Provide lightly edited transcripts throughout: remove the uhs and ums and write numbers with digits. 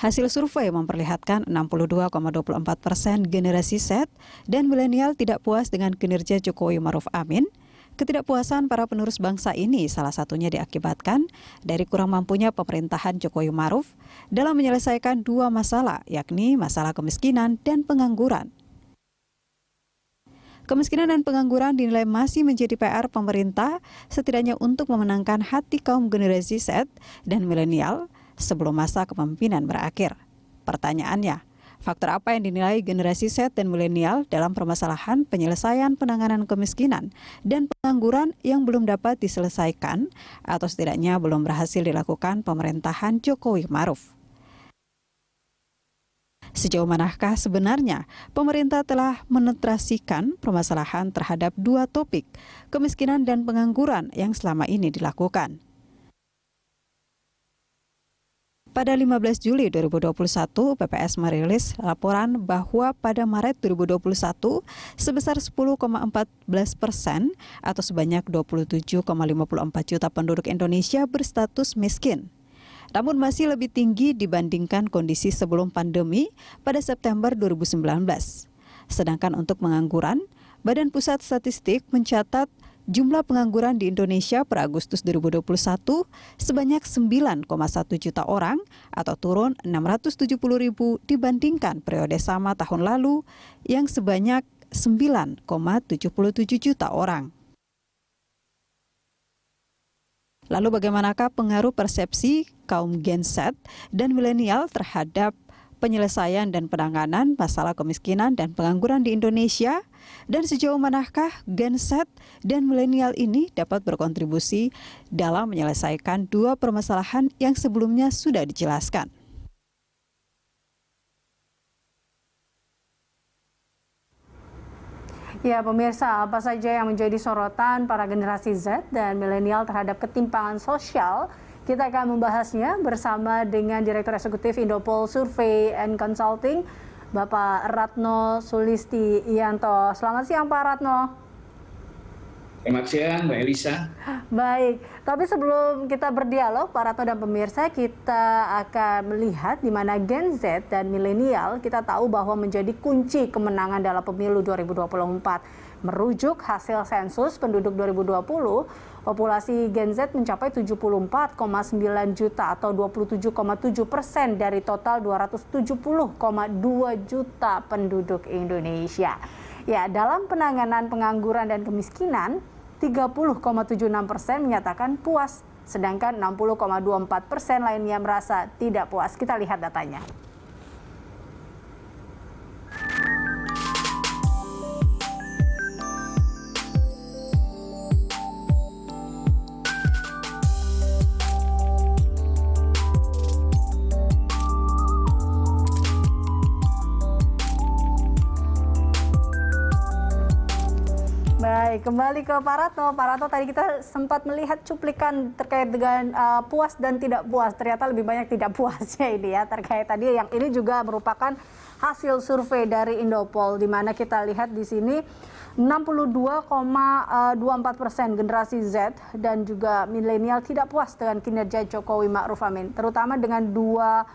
Hasil survei memperlihatkan 62,24% generasi Z dan milenial tidak puas dengan kinerja Jokowi Maruf Amin. Ketidakpuasan para penerus bangsa ini salah satunya diakibatkan dari kurang mampunya pemerintahan Jokowi Maruf dalam menyelesaikan dua masalah, yakni masalah kemiskinan dan pengangguran. Kemiskinan dan pengangguran dinilai masih menjadi PR pemerintah setidaknya untuk memenangkan hati kaum generasi Z dan milenial sebelum masa kepemimpinan berakhir. Pertanyaannya, faktor apa yang dinilai generasi Z dan milenial dalam permasalahan penyelesaian penanganan kemiskinan dan pengangguran yang belum dapat diselesaikan atau setidaknya belum berhasil dilakukan pemerintahan Jokowi Maruf? Sejauh manakah sebenarnya pemerintah telah menetrasikan permasalahan terhadap dua topik, kemiskinan dan pengangguran yang selama ini dilakukan? Pada 15 Juli 2021, PPS merilis laporan bahwa pada Maret 2021 sebesar 10,14% atau sebanyak 27,54 juta penduduk Indonesia berstatus miskin. Namun masih lebih tinggi dibandingkan kondisi sebelum pandemi pada September 2019. Sedangkan untuk pengangguran, Badan Pusat Statistik mencatat jumlah pengangguran di Indonesia per Agustus 2021 sebanyak 9,1 juta orang atau turun 670.000 dibandingkan periode sama tahun lalu yang sebanyak 9,77 juta orang. Lalu bagaimanakah pengaruh persepsi kaum Gen Z dan milenial terhadap penyelesaian dan penanganan masalah kemiskinan dan pengangguran di Indonesia? Dan sejauh manakah Gen Z dan milenial ini dapat berkontribusi dalam menyelesaikan dua permasalahan yang sebelumnya sudah dijelaskan? Ya, pemirsa, apa saja yang menjadi sorotan para generasi Z dan milenial terhadap ketimpangan sosial? Kita akan membahasnya bersama dengan Direktur Eksekutif Indopol Survey and Consulting, Bapak Ratno Sulistiyanto. Selamat siang, Pak Ratno. Selamat siang, Mbak Elisa. Baik, tapi sebelum kita berdialog, Pak Ratno dan pemirsa, kita akan melihat di mana Gen Z dan milenial kita tahu bahwa menjadi kunci kemenangan dalam pemilu 2024. Merujuk hasil sensus penduduk 2020, populasi Gen Z mencapai 74,9 juta atau 27,7% dari total 270,2 juta penduduk Indonesia. Ya, dalam penanganan pengangguran dan kemiskinan, 30,76% menyatakan puas, sedangkan 60,24% lainnya merasa tidak puas. Kita lihat datanya. Baik, kembali ke Pak Ratno. Pak Ratno, tadi kita sempat melihat cuplikan terkait dengan puas dan tidak puas. Ternyata lebih banyak tidak puasnya ini ya, terkait tadi yang ini juga merupakan hasil survei dari Indopol, di mana kita lihat di sini 62,24% generasi Z dan juga milenial tidak puas dengan kinerja Jokowi Ma'ruf Amin, terutama dengan dua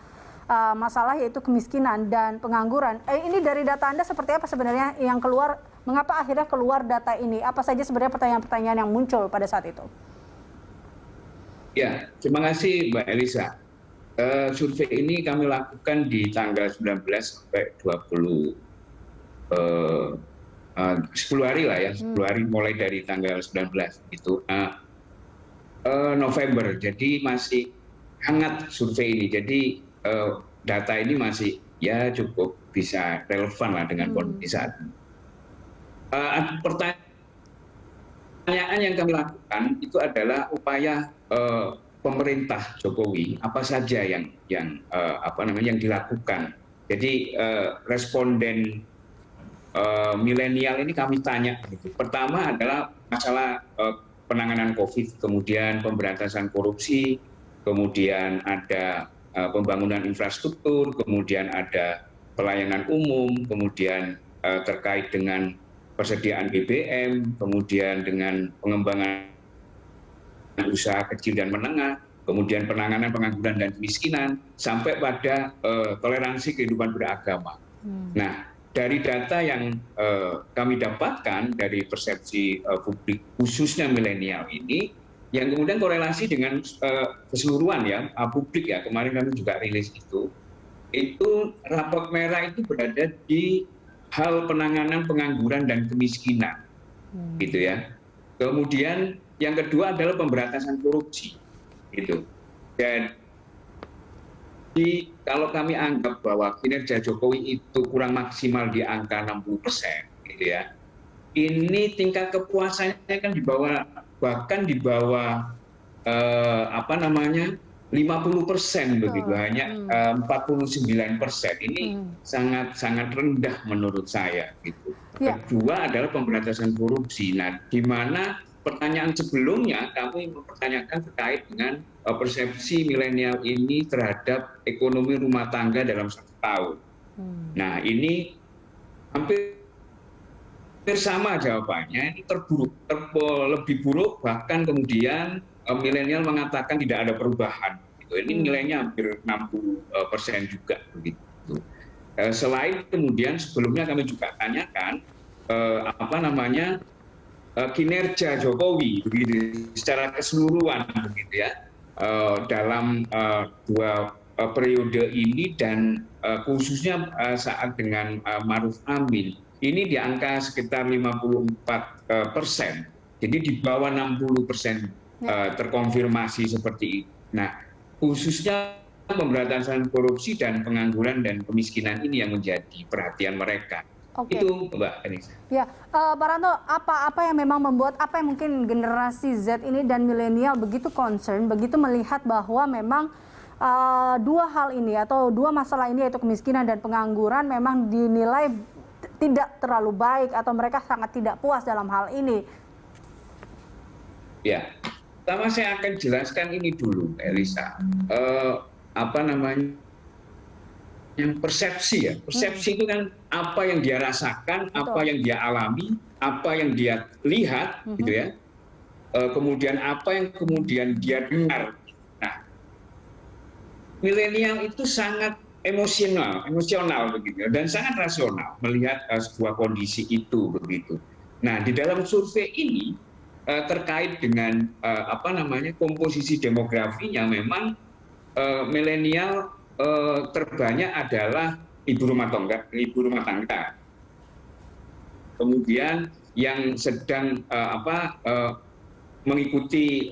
masalah yaitu kemiskinan dan pengangguran. Ini dari data Anda seperti apa sebenarnya yang keluar? Mengapa akhirnya keluar data ini? Apa saja sebenarnya pertanyaan-pertanyaan yang muncul pada saat itu? Ya, terima kasih Mbak Elisa. Survei ini kami lakukan di tanggal 19 sampai 20, 10 hari lah ya, 10 hari mulai dari tanggal 19 itu November. Jadi masih hangat survei ini. Jadi data ini masih ya cukup bisa relevan lah dengan kondisi saat ini. Pertanyaan yang kami lakukan itu adalah upaya pemerintah Jokowi apa saja yang dilakukan. Jadi responden milenial ini kami tanya. Pertama adalah masalah penanganan COVID, kemudian pemberantasan korupsi, kemudian ada pembangunan infrastruktur, kemudian ada pelayanan umum, kemudian terkait dengan persediaan BBM, kemudian dengan pengembangan usaha kecil dan menengah, kemudian penanganan pengangguran dan kemiskinan, sampai pada toleransi kehidupan beragama. Nah, dari data yang kami dapatkan dari persepsi publik khususnya milenial ini, yang kemudian korelasi dengan keseluruhan ya publik ya, kemarin kami juga rilis itu raport merah itu berada di hal penanganan pengangguran dan kemiskinan, gitu ya. Kemudian yang kedua adalah pemberantasan korupsi, gitu. Dan kalau kami anggap bahwa kinerja Jokowi itu kurang maksimal di angka 60%, gitu ya. Ini tingkat kepuasannya kan di bawah, bahkan di bawah 50% begitu, hanya 49%. Ini sangat rendah menurut saya, gitu. Kedua adalah pemberantasan korupsi. Nah, di mana pertanyaan sebelumnya kami mempertanyakan terkait dengan persepsi milenial ini terhadap ekonomi rumah tangga dalam 1 tahun. Nah, ini hampir sama jawabannya, ini terburuk, lebih buruk, bahkan kemudian milenial mengatakan tidak ada perubahan. Ini nilainya hampir 60% juga begitu. Selain kemudian sebelumnya kami juga tanyakan kinerja Jokowi begitu secara keseluruhan begitu ya dalam 2 periode ini, dan khususnya saat dengan Ma'ruf Amin ini di angka sekitar 54%, jadi di bawah 60% terkonfirmasi seperti itu. Nah, khususnya pemberantasan korupsi dan pengangguran dan kemiskinan ini yang menjadi perhatian mereka. Itu Mbak Anissa. Ya, Pak Ranto, apa yang memang membuat, apa yang mungkin generasi Z ini dan milenial begitu concern, begitu melihat bahwa memang 2 hal ini atau 2 masalah ini, yaitu kemiskinan dan pengangguran, memang dinilai tidak terlalu baik atau mereka sangat tidak puas dalam hal ini? Ya, pertama saya akan jelaskan ini dulu, Elisa. Yang persepsi ya, persepsi itu kan apa yang dia rasakan, apa yang dia alami, apa yang dia lihat, gitu ya. Kemudian apa yang kemudian dia dengar. Nah, milenial itu sangat emosional begitu, dan sangat rasional melihat sebuah kondisi itu begitu. Nah, di dalam survei ini terkait dengan komposisi demografinya, memang milenial terbanyak adalah ibu rumah tangga. Kemudian yang sedang mengikuti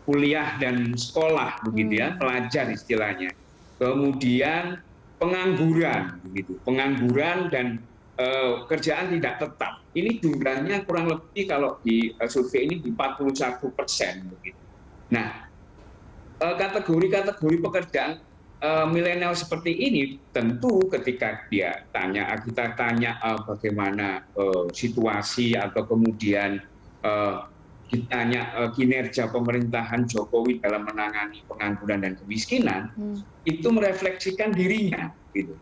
kuliah dan sekolah begitu ya, pelajar istilahnya. Kemudian pengangguran begitu, pengangguran dan kerjaan tidak tetap. Ini jumlahnya kurang lebih kalau di survei ini di 41% begitu. Nah, kategori-kategori pekerjaan milenial seperti ini tentu ketika kita tanya bagaimana situasi atau kemudian ditanya kinerja pemerintahan Jokowi dalam menangani pengangguran dan kemiskinan, itu merefleksikan dirinya gitu.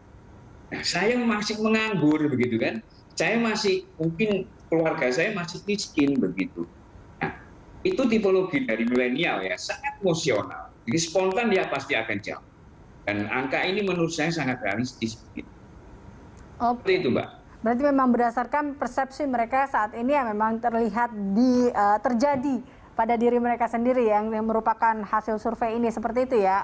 Nah, saya masih menganggur begitu kan, saya masih, mungkin keluarga saya masih miskin begitu. Nah, itu tipologi dari milenial ya, sangat emosional, jadi spontan dia pasti akan jawab. Dan angka ini menurut saya sangat realistis. Seperti itu, Mbak. Berarti memang berdasarkan persepsi mereka saat ini yang memang terlihat terjadi pada diri mereka sendiri yang merupakan hasil survei ini, seperti itu ya,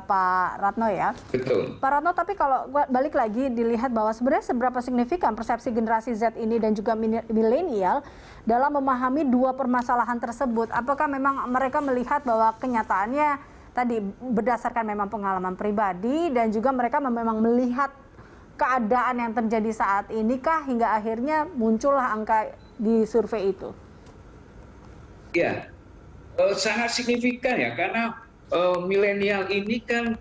Pak Ratno ya. Betul. Pak Ratno, tapi kalau balik lagi dilihat bahwa sebenarnya seberapa signifikan persepsi generasi Z ini dan juga milenial dalam memahami 2 permasalahan tersebut? Apakah memang mereka melihat bahwa kenyataannya tadi berdasarkan memang pengalaman pribadi dan juga mereka memang melihat keadaan yang terjadi saat ini kah hingga akhirnya muncullah angka di survei itu? Ya, sangat signifikan ya, karena milenial ini kan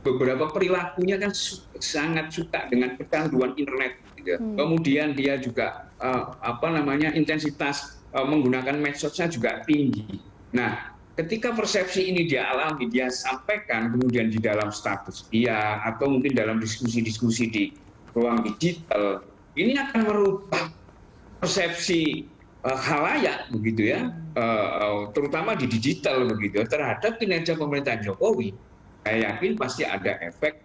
beberapa perilakunya kan sangat suka dengan kecanduan internet gitu. Kemudian dia juga intensitas menggunakan medsosnya juga tinggi. Nah, ketika persepsi ini dia alami, dia sampaikan kemudian di dalam status dia atau mungkin dalam diskusi-diskusi di ruang digital, ini akan merubah persepsi khalayak begitu ya, terutama di digital begitu terhadap kinerja pemerintahan Jokowi. Saya yakin pasti ada efek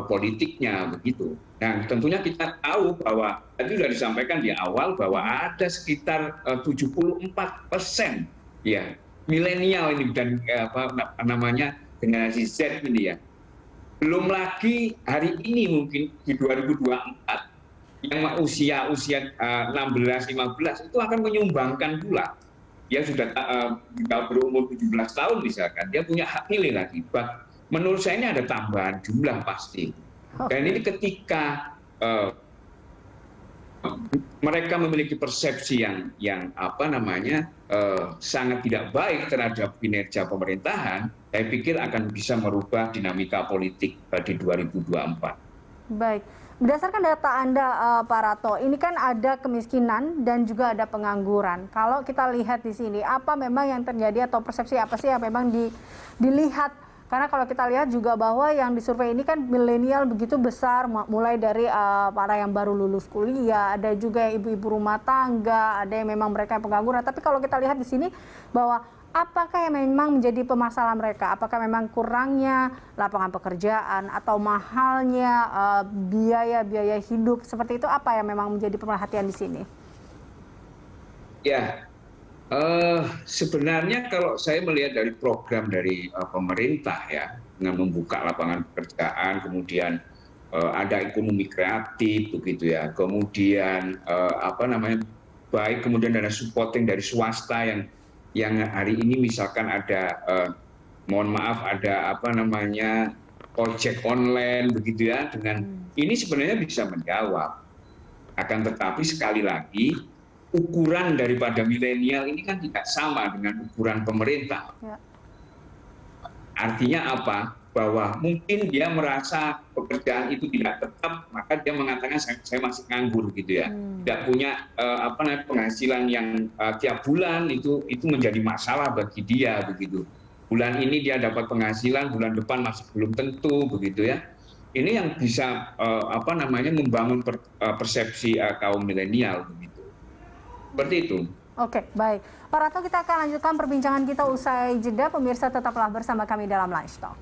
politiknya begitu. Nah, tentunya kita tahu bahwa tadi sudah disampaikan di awal bahwa ada sekitar 74% ya milenial ini dan apa namanya generasi Z ini ya. Belum lagi hari ini mungkin di 2024 yang usia 16-15 itu akan menyumbangkan pula. Dia sudah berumur 17 tahun misalkan, dia punya hak pilih lagi. Menurut saya ini ada tambahan jumlah pasti. Dan ini ketika mereka memiliki persepsi yang apa namanya sangat tidak baik terhadap kinerja pemerintahan, saya pikir akan bisa merubah dinamika politik di 2024. Baik, berdasarkan data Anda, Pak Ratno, ini kan ada kemiskinan dan juga ada pengangguran. Kalau kita lihat di sini, apa memang yang terjadi atau persepsi apa sih yang memang dilihat? Karena kalau kita lihat juga bahwa yang disurvei ini kan milenial begitu besar, mulai dari para yang baru lulus kuliah, ada juga yang ibu-ibu rumah tangga, ada yang memang mereka yang pengangguran. Tapi kalau kita lihat di sini bahwa apakah yang memang menjadi permasalahan mereka? Apakah memang kurangnya lapangan pekerjaan atau mahalnya biaya-biaya hidup seperti itu? Apa yang memang menjadi perhatian di sini? Ya, sebenarnya kalau saya melihat dari program dari pemerintah ya, dengan membuka lapangan pekerjaan, kemudian ada ekonomi kreatif begitu ya, kemudian apa namanya baik, kemudian ada supporting dari swasta yang hari ini misalkan ada mohon maaf ada apa namanya ojek online begitu ya, dengan ini sebenarnya bisa menjawab. Akan tetapi sekali lagi ukuran daripada milenial ini kan tidak sama dengan ukuran pemerintah. Ya. Artinya apa? Bahwa mungkin dia merasa pekerjaan itu tidak tetap, maka dia mengatakan saya masih nganggur gitu ya. Tidak punya apa namanya penghasilan yang tiap bulan itu menjadi masalah bagi dia begitu. Bulan ini dia dapat penghasilan, bulan depan masih belum tentu begitu ya. Ini yang bisa apa namanya membangun persepsi kaum milenial begitu. Seperti itu. Oke, baik. Pak Ratno, kita akan lanjutkan perbincangan kita usai jeda. Pemirsa tetaplah bersama kami dalam Lunch Talk.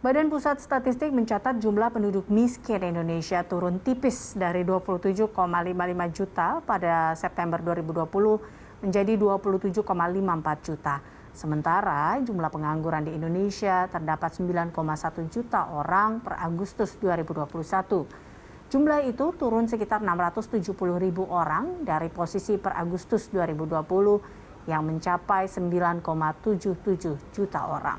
Badan Pusat Statistik mencatat jumlah penduduk miskin Indonesia turun tipis dari 27,55 juta pada September 2020 menjadi 27,54 juta. Sementara jumlah pengangguran di Indonesia terdapat 9,1 juta orang per Agustus 2021. Jumlah itu turun sekitar 670 ribu orang dari posisi per Agustus 2020 yang mencapai 9,77 juta orang.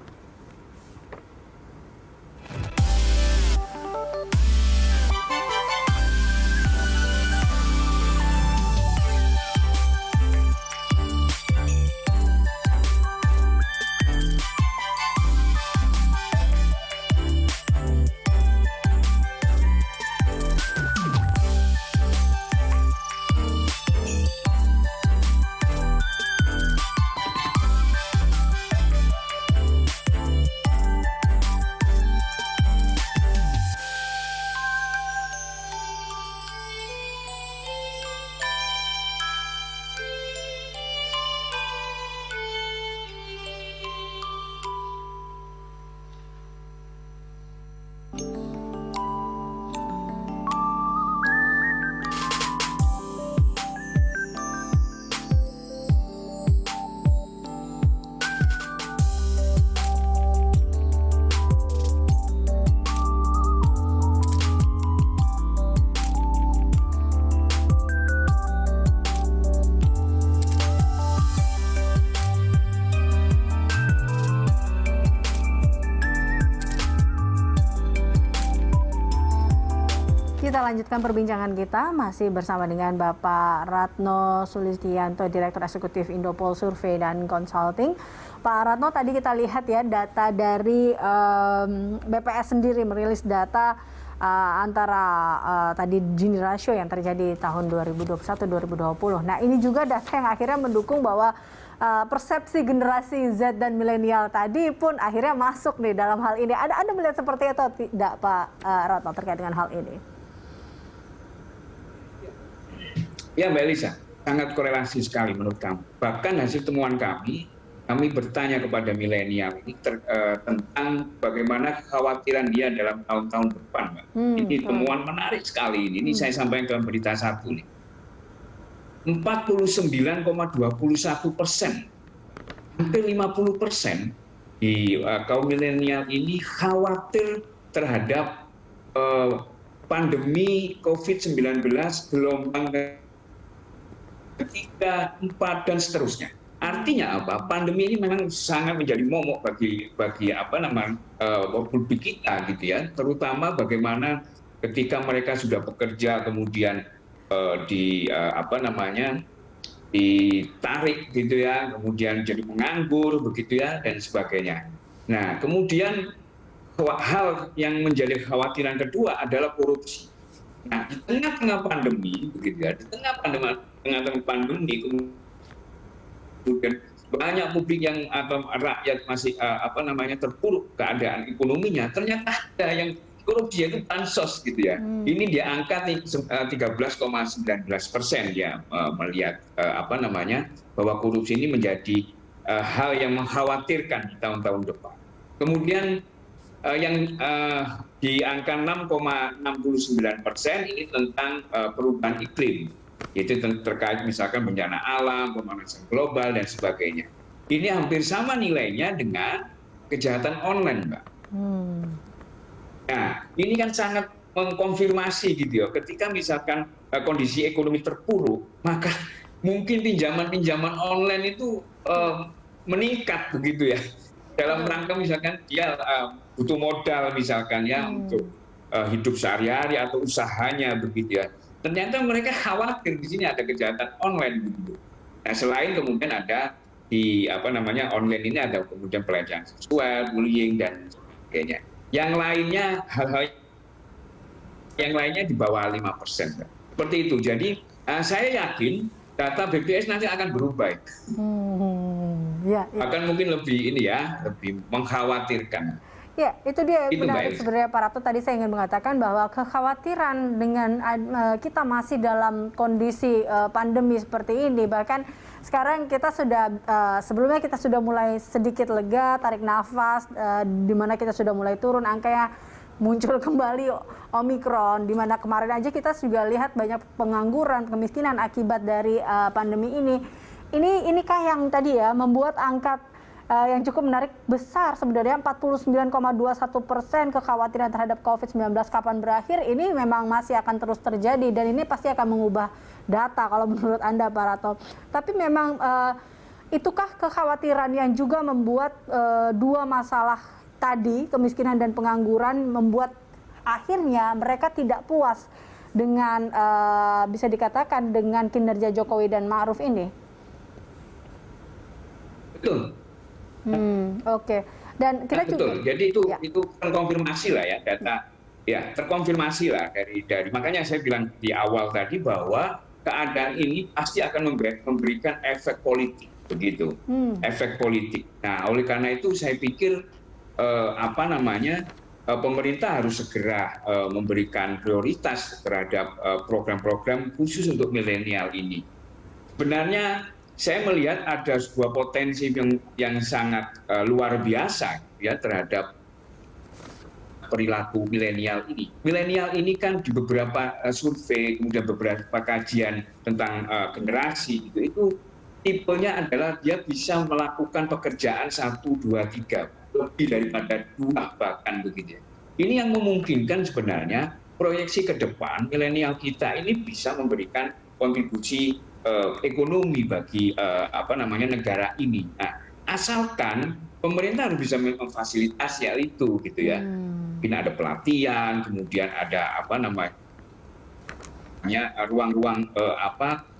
Kita lanjutkan perbincangan kita masih bersama dengan Bapak Ratno Sulistianto, Direktur Eksekutif Indopol Survei dan Consulting. Pak Ratno, tadi kita lihat ya data dari BPS sendiri merilis data antara tadi Gini rasio yang terjadi tahun 2021-2020. Nah, ini juga data yang akhirnya mendukung bahwa persepsi generasi Z dan milenial tadi pun akhirnya masuk nih dalam hal ini. Anda melihat seperti itu atau tidak, Pak Ratno, terkait dengan hal ini? Ya, Mbak Elisa, sangat korelasi sekali menurut kami. Bahkan hasil temuan kami bertanya kepada milenial ini tentang bagaimana kekhawatiran dia dalam tahun-tahun depan, Mbak. Ini temuan menarik sekali ini. Ini saya sampaikan dalam berita satu nih. 49,21%, hampir 50% di kaum milenial ini khawatir terhadap pandemi COVID-19 gelombang ketiga, 4, dan seterusnya. Artinya apa? Pandemi ini memang sangat menjadi momok bagi publik kita, gitu ya. Terutama bagaimana ketika mereka sudah bekerja kemudian ditarik, gitu ya, kemudian jadi penganggur, begitu ya, dan sebagainya. Nah, kemudian hal yang menjadi kekhawatiran kedua adalah korupsi. Nah, di tengah-tengah pandemi, begitu ya, di tengah pandemi kemudian banyak publik yang atau rakyat masih terpuruk keadaan ekonominya, ternyata ada yang korupsi, yaitu bansos, gitu ya. Ini dia angka 13,19% ya, melihat bahwa korupsi ini menjadi hal yang mengkhawatirkan di tahun-tahun depan. Kemudian yang di angka 6,69% ini tentang perubahan iklim, yaitu terkait misalkan bencana alam, pemanasan global, dan sebagainya. Ini hampir sama nilainya dengan kejahatan online, Mbak. Nah, ini kan sangat mengkonfirmasi, gitu ya, ketika misalkan kondisi ekonomi terpuruk, maka mungkin pinjaman online itu meningkat, begitu ya, dalam rangka misalkan dia butuh modal misalkan ya untuk hidup sehari-hari atau usahanya, begitu ya. Ternyata mereka khawatir di sini ada kejahatan online, begitu. Nah, selain kemudian ada di online ini ada kemudian pelecehan seksual, bullying, dan sebagainya. Yang lainnya, hal-hal yang lainnya di bawah 5%. Seperti itu. Jadi saya yakin data BPS nanti akan berubah. Akan mungkin lebih lebih mengkhawatirkan. Ya, itu dia yang menarik sebenarnya, Pak Ratno. Tadi saya ingin mengatakan bahwa kekhawatiran dengan kita masih dalam kondisi pandemi seperti ini, bahkan sekarang kita sudah sebelumnya kita sudah mulai sedikit lega, tarik nafas, di mana kita sudah mulai turun angkanya, muncul kembali Omikron, di mana kemarin aja kita juga lihat banyak pengangguran, kemiskinan akibat dari pandemi ini. Inikah yang tadi ya membuat angka yang cukup menarik besar sebenarnya, 49,21% kekhawatiran terhadap COVID-19 kapan berakhir, ini memang masih akan terus terjadi dan ini pasti akan mengubah data kalau menurut Anda, Pak Ratno. Tapi memang itukah kekhawatiran yang juga membuat dua masalah tadi, kemiskinan dan pengangguran, membuat akhirnya mereka tidak puas dengan bisa dikatakan dengan kinerja Jokowi dan Ma'ruf ini? Betul. Oke. Dan kita betul. juga, jadi itu terkonfirmasi lah ya, data ya terkonfirmasi lah dari makanya saya bilang di awal tadi bahwa keadaan ini pasti akan memberikan efek politik, begitu. Efek politik. Nah, oleh karena itu saya pikir pemerintah harus segera memberikan prioritas terhadap program-program khusus untuk milenial ini. Sebenarnya saya melihat ada sebuah potensi yang sangat luar biasa ya terhadap perilaku milenial ini. Milenial ini kan di beberapa survei, kemudian beberapa kajian tentang generasi itu tipenya adalah dia bisa melakukan pekerjaan 1, 2, 3, lebih daripada 2 bahkan, begitu. Ini yang memungkinkan sebenarnya proyeksi ke depan milenial kita ini bisa memberikan kontribusi ekonomi bagi negara ini. Nah, asalkan pemerintah harus bisa memfasilitasi hal itu, gitu ya. Mungkin ada pelatihan, kemudian ada ruang-ruang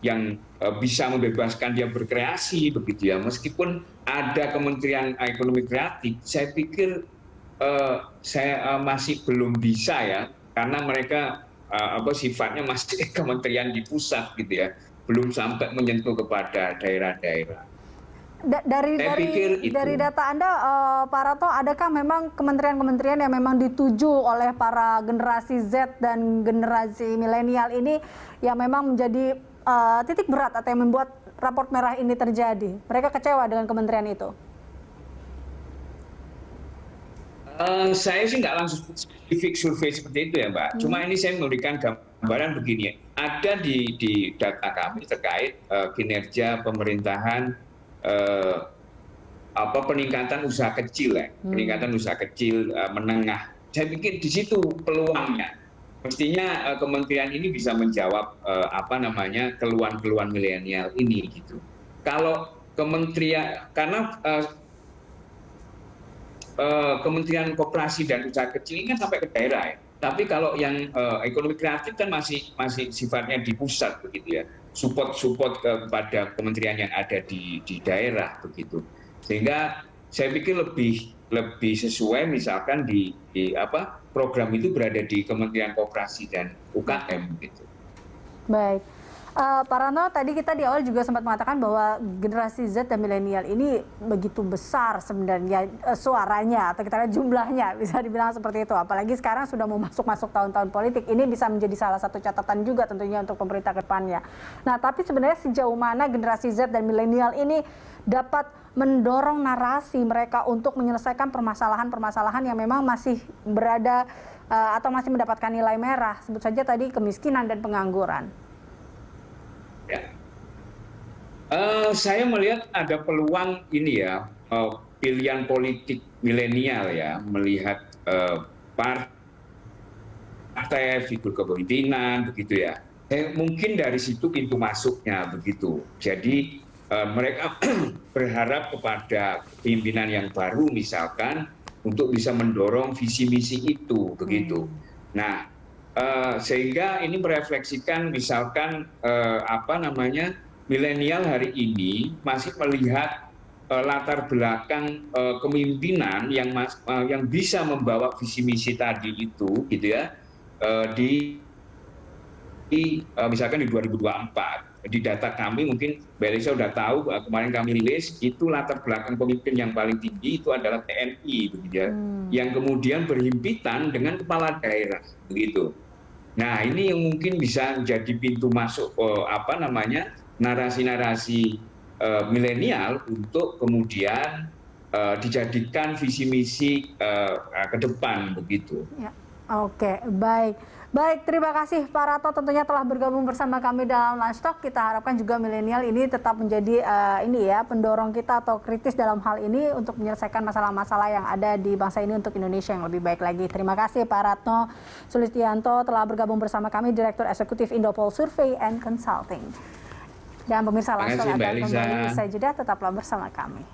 yang bisa membebaskan dia berkreasi, begitu ya. Meskipun ada Kementerian Ekonomi Kreatif, saya pikir saya masih belum bisa ya, karena mereka sifatnya masih kementerian di pusat, gitu ya. Belum sampai menyentuh kepada daerah-daerah. Dari data Anda, Pak Ratno, adakah memang kementerian-kementerian yang memang dituju oleh para generasi Z dan generasi milenial ini yang memang menjadi titik berat atau yang membuat raport merah ini terjadi? Mereka kecewa dengan kementerian itu? Saya sih nggak langsung spesifik survei seperti itu ya Mbak. Cuma ini saya memberikan gambaran begini. Ada di data kami terkait kinerja pemerintahan peningkatan usaha kecil ya, peningkatan usaha kecil menengah. Saya pikir di situ peluangnya. Mestinya kementerian ini bisa menjawab keluhan-keluhan milenial ini gitu. Kalau kementerian karena Kementerian Koperasi dan Usaha Kecil ini kan sampai ke daerah ya. Tapi kalau yang ekonomi kreatif kan masih sifatnya di pusat begitu ya. Support kepada kementerian yang ada di daerah begitu. Sehingga saya pikir lebih sesuai misalkan di program itu berada di Kementerian Koperasi dan UKM gitu. Baik. Pak Ratno, tadi kita di awal juga sempat mengatakan bahwa generasi Z dan milenial ini begitu besar sebenarnya suaranya atau kita lihat jumlahnya, bisa dibilang seperti itu. Apalagi sekarang sudah mau masuk tahun-tahun politik, ini bisa menjadi salah satu catatan juga tentunya untuk pemerintah ke depannya. Nah, tapi sebenarnya sejauh mana generasi Z dan milenial ini dapat mendorong narasi mereka untuk menyelesaikan permasalahan-permasalahan yang memang masih berada atau masih mendapatkan nilai merah, sebut saja tadi kemiskinan dan pengangguran. Ya. Saya melihat ada peluang ini ya, pilihan politik milenial ya, melihat partai, figur kepemimpinan begitu ya. Mungkin dari situ pintu masuknya begitu. Jadi mereka berharap kepada pimpinan yang baru misalkan untuk bisa mendorong visi misi itu begitu. Nah, sehingga ini merefleksikan misalkan milenial hari ini masih melihat latar belakang kepemimpinan yang bisa membawa visi misi tadi itu gitu ya misalkan di 2024. Di data kami mungkin Mbak Elisa sudah tahu, kemarin kami rilis itu latar belakang pemimpin yang paling tinggi itu adalah TNI begitu ya, yang kemudian berhimpitan dengan kepala daerah begitu. Nah, ini yang mungkin bisa menjadi pintu masuk narasi-narasi milenial untuk kemudian dijadikan visi misi ke depan begitu. Ya. Oke, baik. Baik, terima kasih Pak Ratno tentunya telah bergabung bersama kami dalam Lunch Talk. Kita harapkan juga milenial ini tetap menjadi pendorong kita atau kritis dalam hal ini untuk menyelesaikan masalah-masalah yang ada di bangsa ini untuk Indonesia yang lebih baik lagi. Terima kasih Pak Ratno Sulistianto telah bergabung bersama kami, Direktur Eksekutif Indopol Survey and Consulting. Dan pemirsa Lunch Talk akan kembali usai jeda, tetaplah bersama kami.